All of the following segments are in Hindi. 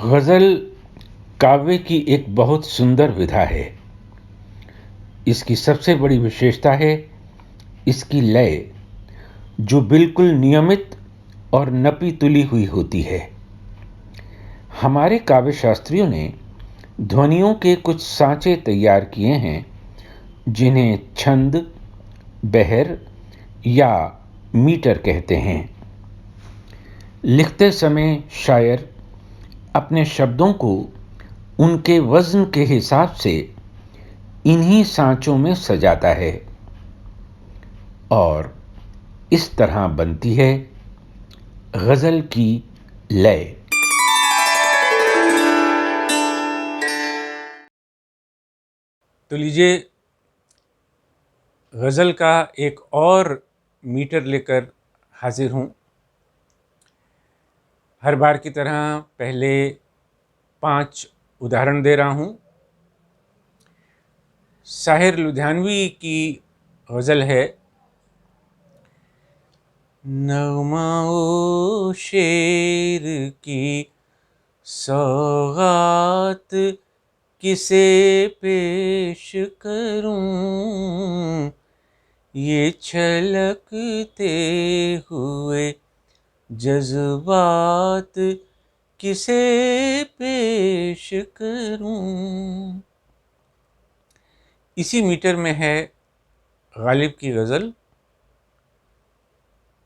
गज़ल काव्य की एक बहुत सुंदर विधा है। इसकी सबसे बड़ी विशेषता है इसकी लय, जो बिल्कुल नियमित और नपी तुली हुई होती है। हमारे काव्य शास्त्रियों ने ध्वनियों के कुछ सांचे तैयार किए हैं, जिन्हें छंद, बहर या मीटर कहते हैं। लिखते समय शायर अपने शब्दों को उनके वज़न के हिसाब से इन्हीं सांचों में सजाता है और इस तरह बनती है गज़ल की लय। तो लीजिए, गज़ल का एक और मीटर लेकर हाजिर हूँ। हर बार की तरह पहले 5 उदाहरण दे रहा हूँ। साहिर लुधियानवी की गज़ल है, नग़्मा ओ शेर की सौगात किसे पेश करूं, ये छलकते हुए जज्बात किसे पेश करूं। इसी मीटर में है गालिब की गज़ल,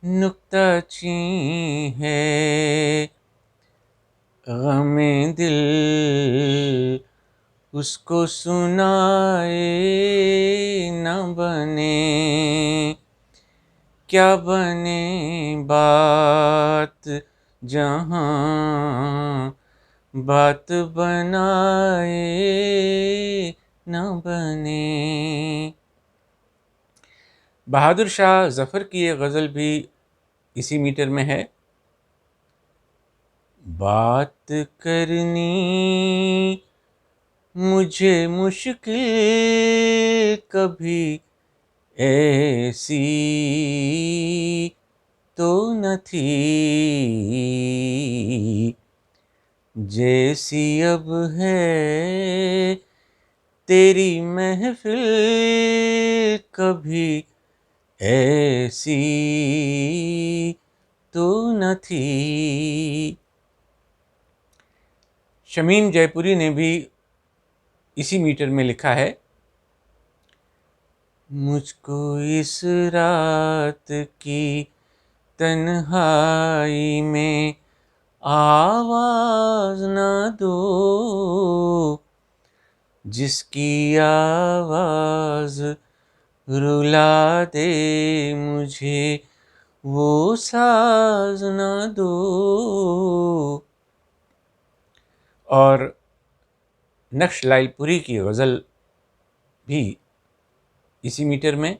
नुक्ता चीं है ग़मे दिल उसको सुनाए न बने, क्या बने बात जहाँ बात बनाए न बने। बहादुर शाह ज़फ़र की ये गज़ल भी इसी मीटर में है, बात करनी मुझे मुश्किल कभी ऐसी तो न थी, जैसी अब है तेरी महफ़िल कभी ऐसी तो न थी। शमीम जयपुरी ने भी इसी मीटर में लिखा है, मुझको इस रात की तन्हाई में आवाज़ न दो, जिसकी आवाज़ रुला दे मुझे वो साज़ न दो। और नक्श लालपुरी की गज़ल भी इसी मीटर में,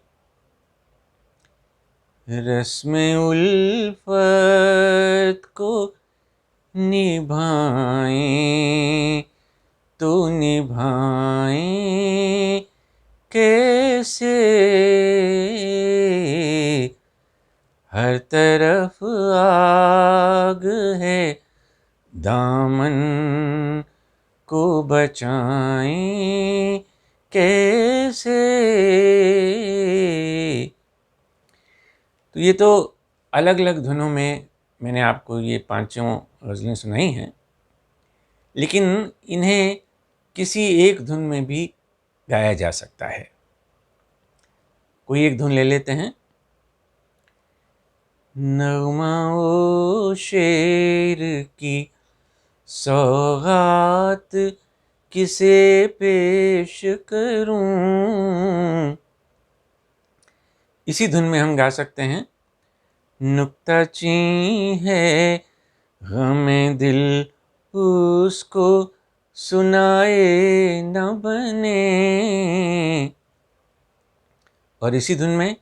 रस्म उल्फत को निभाएं तो निभाएं कैसे, हर तरफ आग है दामन को बचाएं कैसे। तो ये तो अलग अलग धुनों में मैंने आपको ये पांचों गज़लें सुनाई हैं, लेकिन इन्हें किसी एक धुन में भी गाया जा सकता है। कोई एक धुन ले लेते हैं, नग़्मा ओ शेर की सौगात किसे पेश करूं। इसी धुन में हम गा सकते हैं, नुक्ता चीं है ग़मे दिल उसको सुनाए न बने। और इसी धुन में,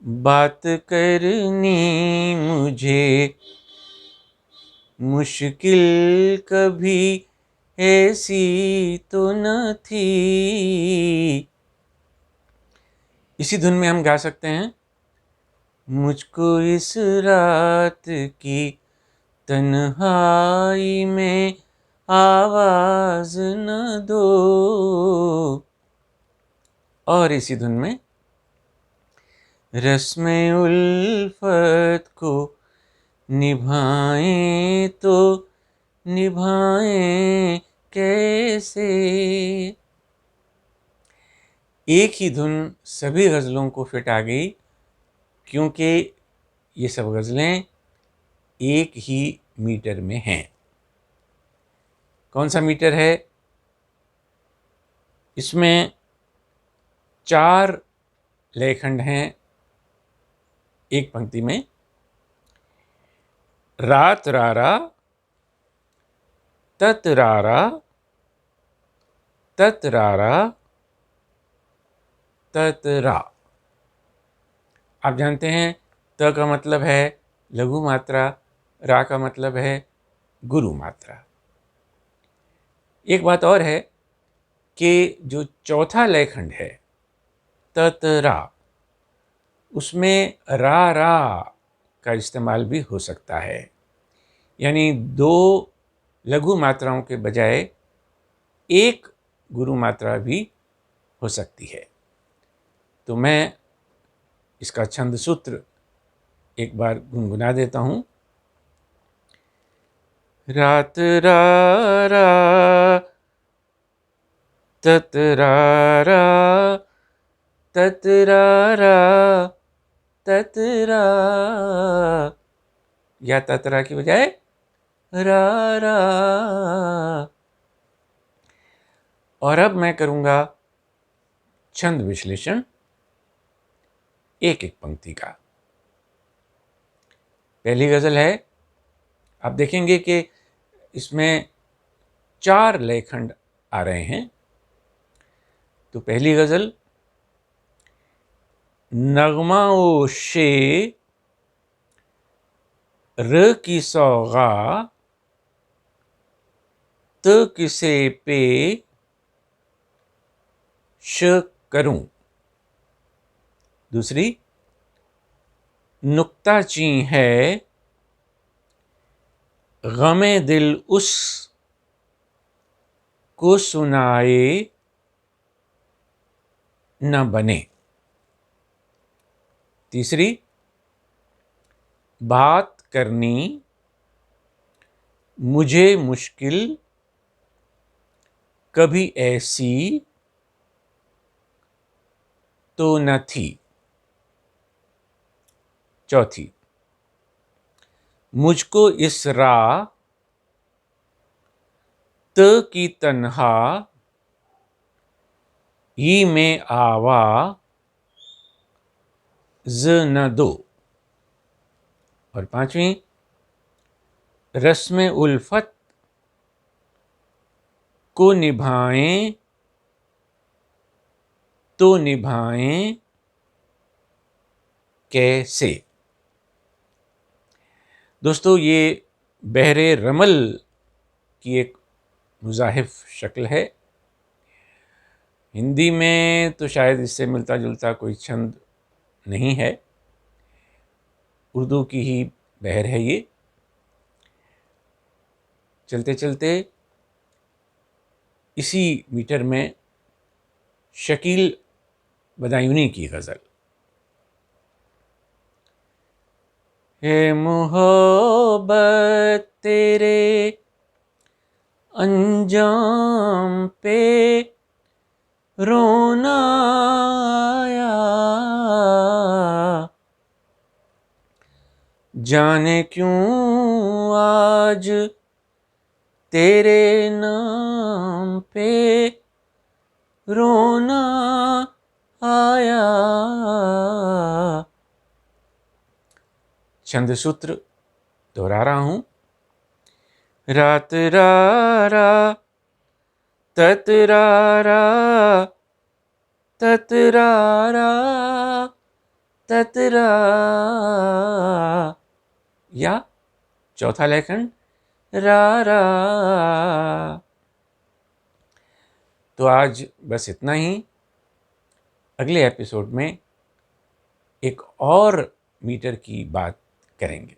बात करनी मुझे मुश्किल कभी ऐसी तो न थी। इसी धुन में हम गा सकते हैं, मुझको इस रात की तन्हाई में आवाज न दो। और इसी धुन में रस्म उल्फत को निभाएं तो निभाएं कैसे। एक ही धुन सभी गज़लों को फिट आ गई, क्योंकि ये सब गज़लें एक ही मीटर में हैं। कौन सा मीटर है? इसमें 4 लयखंड हैं एक पंक्ति में। रात रारा, तत रारा, तत रारा, तत रा। आप जानते हैं त का मतलब है लघु मात्रा, रा का मतलब है गुरु मात्रा। एक बात और है कि जो चौथा लयखंड है तत रा, उसमें रा रा का इस्तेमाल भी हो सकता है, यानी 2 लघु मात्राओं के बजाय एक गुरु मात्रा भी हो सकती है। तो मैं इसका छंद सूत्र एक बार गुनगुना देता हूँ। रात रारा, तत रारा, तत रारा, तत रा, या तत रा की बजाय रा रा। और अब मैं करूँगा छंद विश्लेषण एक एक पंक्ति का। पहली गज़ल है, आप देखेंगे कि इसमें 4 लयखंड आ रहे हैं। तो पहली गज़ल, नगमाओ शे र की सौगा, त किसे पे श करूं। दूसरी, नुक्ता ची है गमे दिल उस को सुनाए न बने। तीसरी, बात करनी मुझे मुश्किल कभी ऐसी तो न थी। चौथी, मुझको इस राह त की तन्हा ही में आवा ज न दो। और पांचवी, रस्म उल्फत को निभाएं तो निभाएं कैसे। दोस्तों, ये बहरे रमल की एक मुज़ाहिफ शक्ल है। हिंदी में तो शायद इससे मिलता जुलता कोई छंद नहीं है, उर्दू की ही बहर है ये। चलते चलते इसी मीटर में शकील बदायूनी की गज़ल। हे मोहब्बत तेरे अंजाम पे रोना आया, जाने क्यों आज तेरे नाम पे रोना आया। छंद सूत्र दोहरा रहा हूं। रात रारा, तत रारा, तत रारा, तत रा, या चौथा लयखंड रा रा। तो आज बस इतना ही। अगले एपिसोड में एक और मीटर की बात करेंगे।